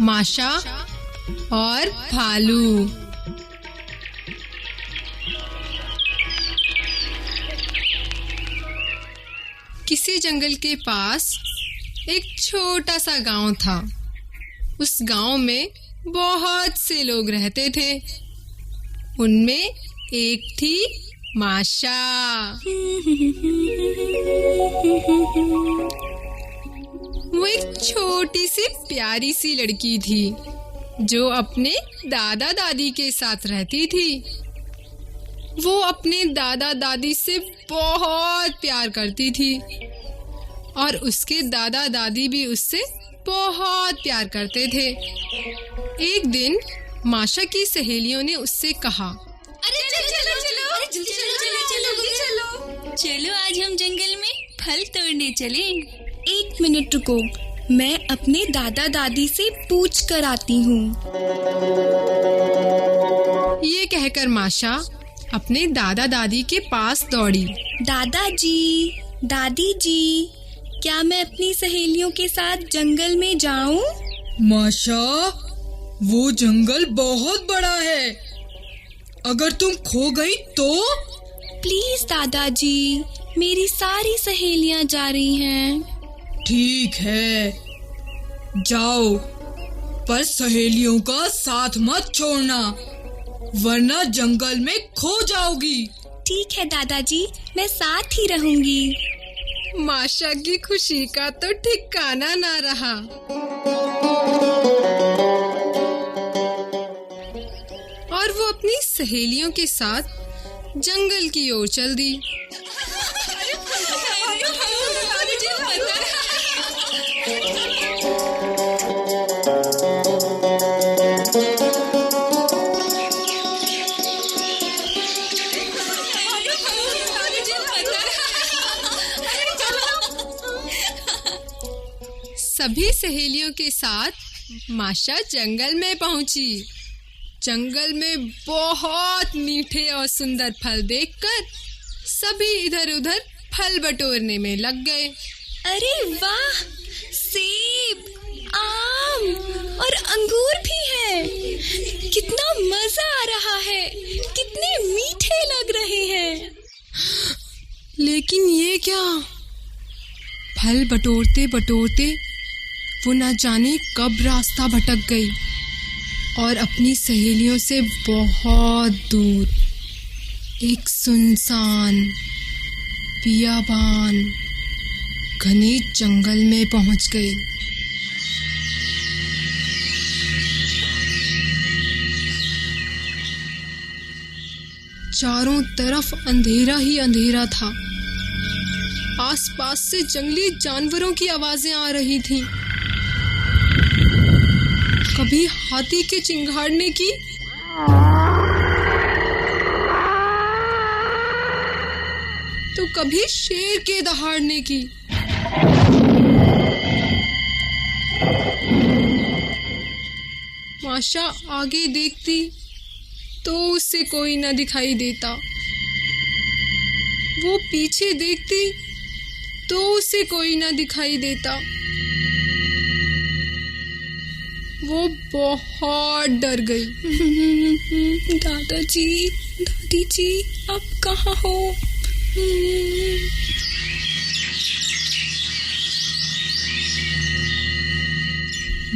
माशा और भालू। किसी जंगल के पास एक छोटा सा गांव था। उस गांव में बहुत से लोग रहते थे। उनमें एक थी माशा। वो एक छोटी सी प्यारी सी लड़की थी जो अपने दादा दादी के साथ रहती थी। वो अपने दादा दादी से बहुत प्यार करती थी और उसके दादा दादी भी उससे बहुत प्यार करते थे। एक दिन माशा की सहेलियों ने उससे कहा, अरे चलो आज हम जंगल में फल तोड़ने चलें। 1 मिनट रुको, मैं अपने दादा दादी से पूछ कर आती हूँ। ये कहकर माशा अपने दादा दादी के पास दौड़ी। दादाजी, दादी जी, क्या मैं अपनी सहेलियों के साथ जंगल में जाऊँ? माशा, वो जंगल बहुत बड़ा है। अगर तुम खो गई तो? प्लीज दादाजी, मेरी सारी सहेलियाँ जा रही हैं। ठीक है, जाओ, पर सहेलियों का साथ मत छोड़ना, वरना जंगल में खो जाओगी। ठीक है दादाजी, मैं साथ ही रहूंगी। माशा की खुशी का तो ठिकाना ना रहा। और वो अपनी सहेलियों के साथ जंगल की ओर चल दी। सभी सहेलियों के साथ माशा जंगल में पहुंची। जंगल में बहुत मीठे और सुंदर फल देखकर सभी इधर उधर फल बटोरने में लग गए। अरे वाह, सेब, आम और अंगूर भी है। कितना मजा आ रहा है, कितने मीठे लग रहे हैं। लेकिन ये क्या? फल बटोरते बटोरते वो न जाने कब रास्ता भटक गई और अपनी सहेलियों से बहुत दूर एक सुनसान बियाबान घने जंगल में पहुंच गई। चारों तरफ अंधेरा ही अंधेरा था। आसपास से जंगली जानवरों की आवाजें आ रही थीं। कभी हाथी के चिंघाड़ने की, तो कभी शेर के दहाड़ने की। माशा आगे देखती तो उसे कोई न दिखाई देता। वो पीछे देखती तो उसे कोई न दिखाई देता। वो बहुत डर गई। दादाजी, दादी जी, आप कहाँ हो?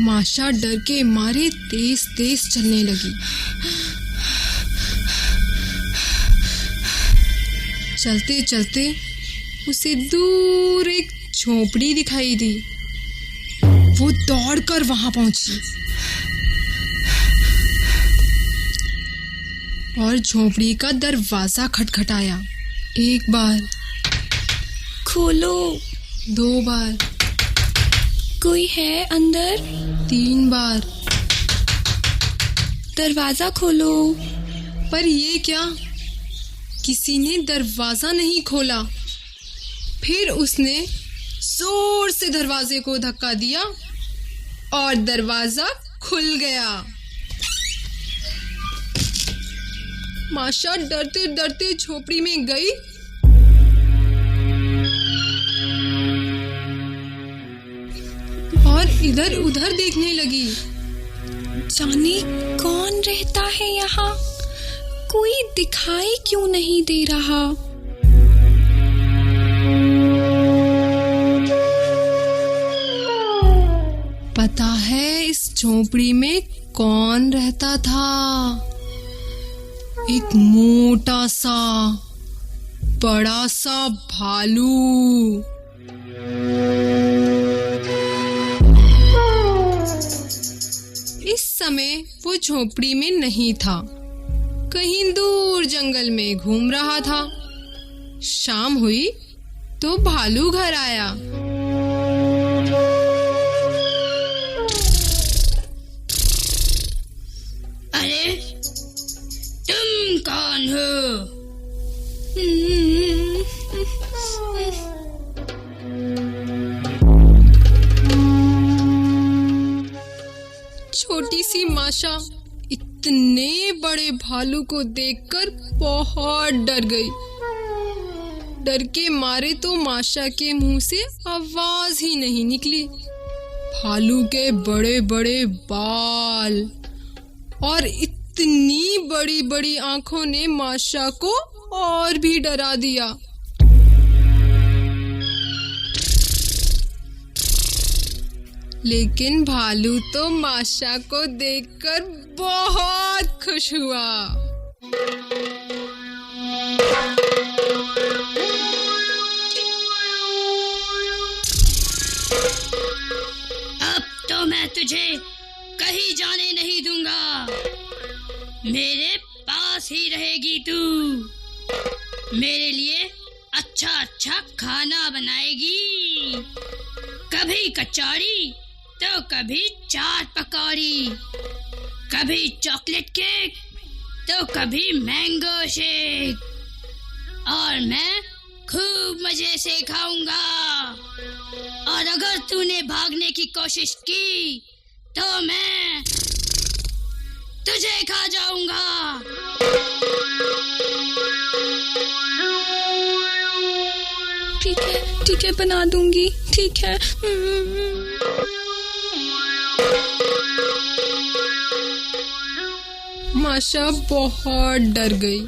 माशा डर के मारे तेज तेज चलने लगी। चलते चलते उसे दूर एक झोपड़ी दिखाई दी। वो दौड़कर वहां पहुंची और झोपड़ी का दरवाजा खटखटाया। 1 बार, खोलो। 2 बार, कोई है अंदर? 3 बार। दरवाजा खोलो। पर ये क्या? किसी ने दरवाजा नहीं खोला। फिर उसने जोर से दरवाजे को धक्का दिया और दरवाजा खुल गया। माशा डरते डरते झोपड़ी में गई और इधर उधर देखने लगी। जाने कौन रहता है यहाँ, कोई दिखाई क्यों नहीं दे रहा। पता है इस झोपड़ी में कौन रहता था? एक मोटा सा बड़ा सा भालू। इस समय वो झोपड़ी में नहीं था, कहीं दूर जंगल में घूम रहा था। शाम हुई तो भालू घर आया। अरे तुम कौन हो? छोटी सी माशा इतने बड़े भालू को देखकर बहुत डर गई। डर के मारे तो माशा के मुंह से आवाज ही नहीं निकली। भालू के बड़े बड़े बाल और इतनी बड़ी बड़ी आंखों ने माशा को और भी डरा दिया। लेकिन भालू तो माशा को देखकर बहुत खुश हुआ। अब तो मैं तुझे कहीं जाने नहीं दूंगा, मेरे पास ही रहेगी तू। मेरे लिए अच्छा अच्छा खाना बनाएगी, कभी कचौड़ी तो कभी चाट पकौड़ी, कभी चॉकलेट केक तो कभी मैंगो शेक, और मैं खूब मजे से खाऊंगा। और अगर तूने भागने की कोशिश की तो मैं तुझे खा जाऊंगा। ठीक है, बना दूंगी, ठीक है। माशा बहुत डर गई,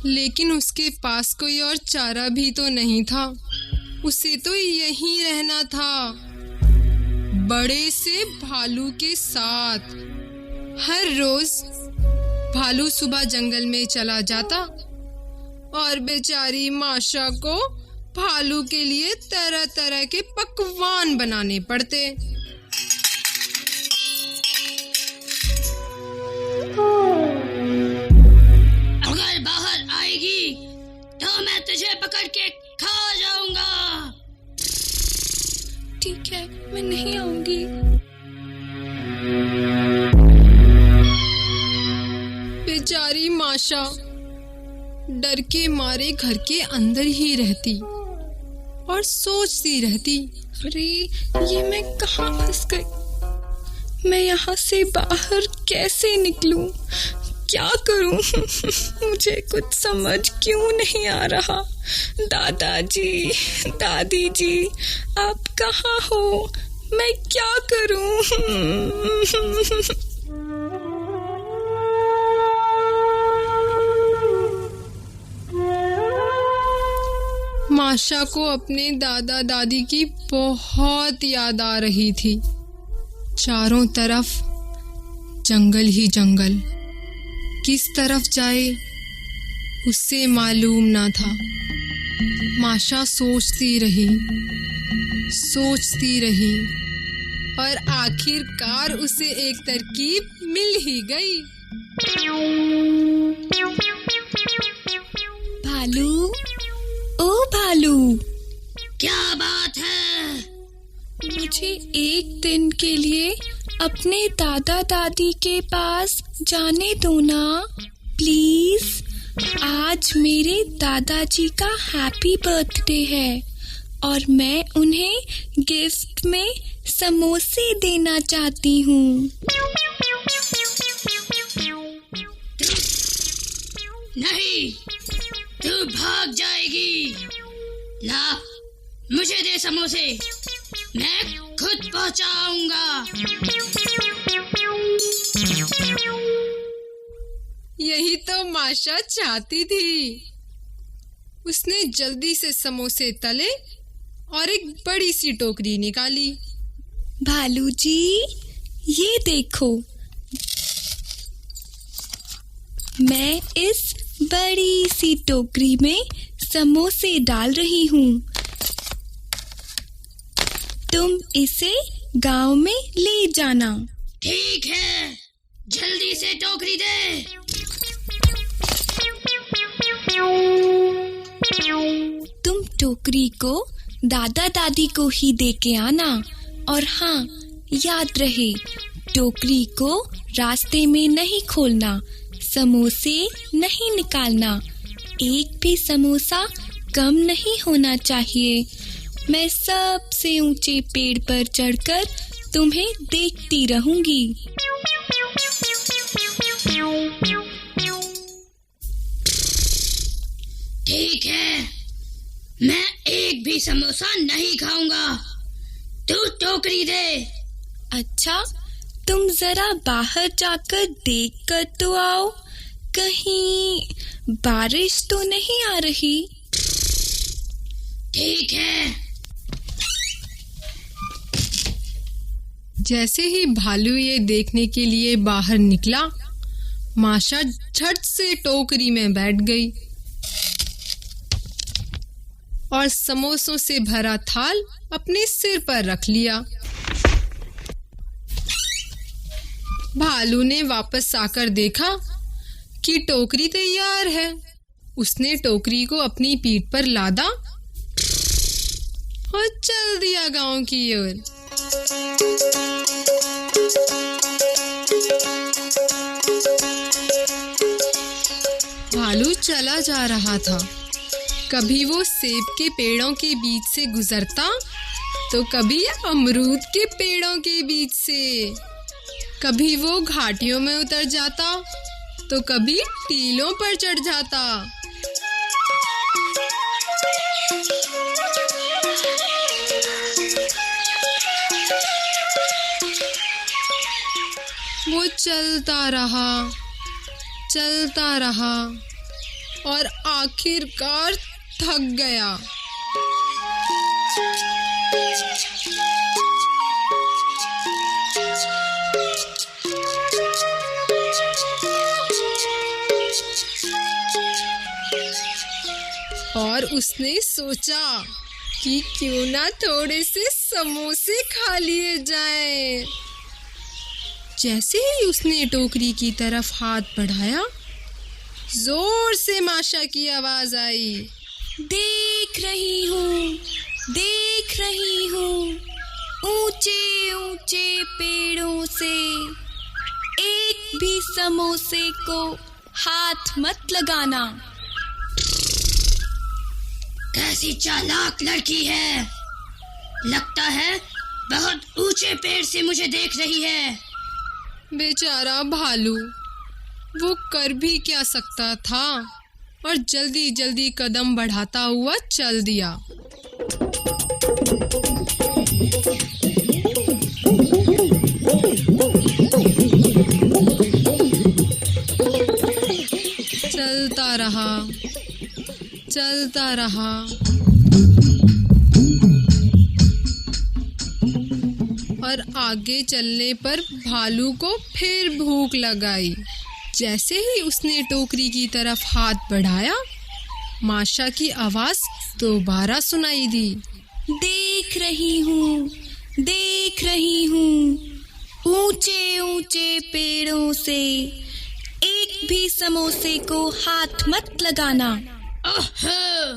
लेकिन उसके पास कोई और चारा भी तो नहीं था। उसे तो यहीं रहना था, बड़े से भालू के साथ। हर रोज भालू सुबह जंगल में चला जाता और बेचारी माशा को भालू के लिए तरह तरह के पकवान बनाने पड़ते। अगर बाहर आएगी तो मैं तुझे पकड़ के खा जाऊंगा। ठीक है, मैं नहीं आऊंगी। बेचारी माशा डर के मारे घर के अंदर ही रहती और सोचती रहती, अरे ये मैं कहाँ फंस गई? मैं यहाँ से बाहर कैसे निकलूं? क्या करूं? मुझे कुछ समझ क्यों नहीं आ रहा। दादाजी, दादी जी, आप कहाँ हो? मैं क्या करूं? माशा को अपने दादा दादी की बहुत याद आ रही थी। चारों तरफ जंगल ही जंगल, किस तरफ जाए उससे मालूम ना था। माशा सोचती रही और आखिरकार उसे एक तरकीब मिल ही गई। भालू, ओ भालू, क्या बात है? मुझे एक दिन के लिए अपने दादा दादी के पास जाने दो ना, प्लीज। आज मेरे दादाजी का हैप्पी बर्थडे है और मैं उन्हें गिफ्ट में समोसे देना चाहती हूँ। नहीं, तू भाग जाएगी। ला, मुझे दे समोसे, मैं खुद पहुंचाऊंगा। यही तो माशा चाहती थी। उसने जल्दी से समोसे तले और एक बड़ी सी टोकरी निकाली। भालू जी, ये देखो, मैं इस बड़ी सी टोकरी में समोसे डाल रही हूँ। तुम इसे गांव में ले जाना। ठीक है, जल्दी से टोकरी दे। तुम टोकरी को दादा दादी को ही दे के आना। और हाँ, याद रहे, टोकरी को रास्ते में नहीं खोलना, समोसे नहीं निकालना, एक भी समोसा कम नहीं होना चाहिए। मैं सबसे ऊंचे पेड़ पर चढ़कर तुम्हें देखती रहूंगी। ठीक है, मैं एक भी समोसा नहीं खाऊंगा। तू टोकरी दे। अच्छा, तुम जरा बाहर जाकर देख कर तो आओ, कहीं बारिश तो नहीं आ रही। ठीक है। जैसे ही भालू ये देखने के लिए बाहर निकला, माशा झट से टोकरी में बैठ गई और समोसों से भरा थाल अपने सिर पर रख लिया। भालू ने वापस आकर देखा कि टोकरी तैयार है। उसने टोकरी को अपनी पीठ पर लादा और चल दिया गांव की ओर। भालू चला जा रहा था। कभी वो सेब के पेड़ों के बीच से गुजरता, तो कभी अमरूद के पेड़ों के बीच से। कभी वो घाटियों में उतर जाता, तो कभी टीलों पर चढ़ जाता। वो चलता रहा और आखिरकार थक गया। और उसने सोचा कि क्यों ना थोड़े से समोसे खा लिए जाएं। जैसे ही उसने टोकरी की तरफ हाथ बढ़ाया, जोर से माशा की आवाज आई। देख रही हूँ, ऊंचे ऊंचे पेड़ों से एक भी समोसे को हाथ मत लगाना। कैसी चालाक लड़की है। लगता है बहुत ऊंचे पेड़ से मुझे देख रही है। बेचारा भालू, वो कर भी क्या सकता था, और जल्दी जल्दी कदम बढ़ाता हुआ चल दिया। चलता रहा और आगे चलने पर भालू को फिर भूख लगाई। जैसे ही उसने टोकरी की तरफ हाथ बढ़ाया, माशा की आवाज दोबारा सुनाई दी। देख रही हूँ, ऊंचे ऊंचे पेड़ों से एक भी समोसे को हाथ मत लगाना। ओहो,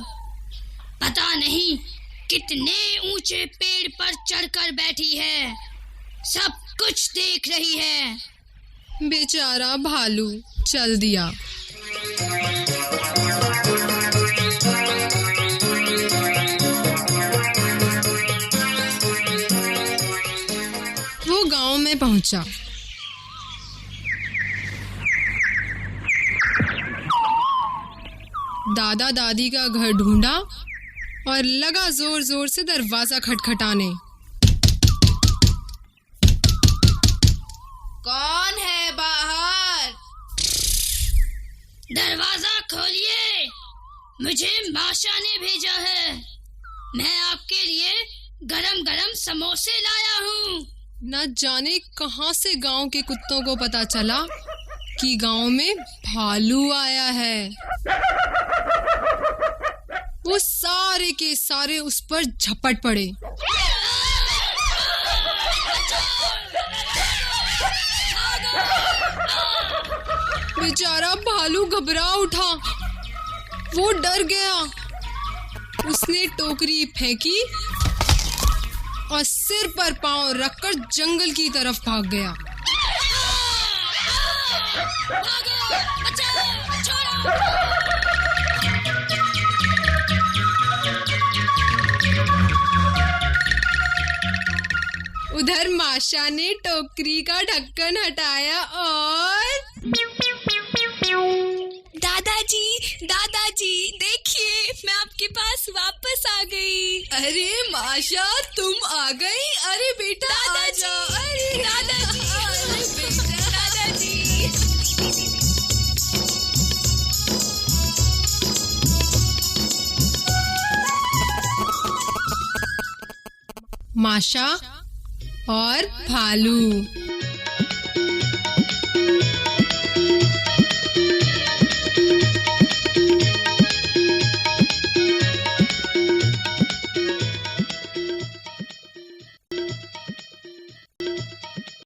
पता नहीं कितने ऊंचे पेड़ पर चढ़कर बैठी है, सब कुछ देख रही है। बेचारा भालू चल दिया। पहुंचा। दादा दादी का घर ढूंढा और लगा जोर जोर से दरवाजा खटखटाने। कौन है बाहर? दरवाजा खोलिए, मुझे माशा ने भेजा है। मैं आपके लिए गरम गरम समोसे लाया हूँ। न जाने कहां से गांव के कुत्तों को पता चला कि गांव में भालू आया है। वो सारे के सारे उस पर झपट पड़े। बेचारा भालू घबरा उठा, वो डर गया। उसने टोकरी फेंकी और सिर पर पांव रखकर जंगल की तरफ भाग गया। उधर माशा ने टोकरी का ढक्कन हटाया और दादाजी देखिए, मैं आपके पास वापस आ गई। अरे माशा, तुम आ गई? अरे बेटा दादाजी, आ जाओ। अरे दादाजी, अरे बेटा। दादाजी। माशा और भालू।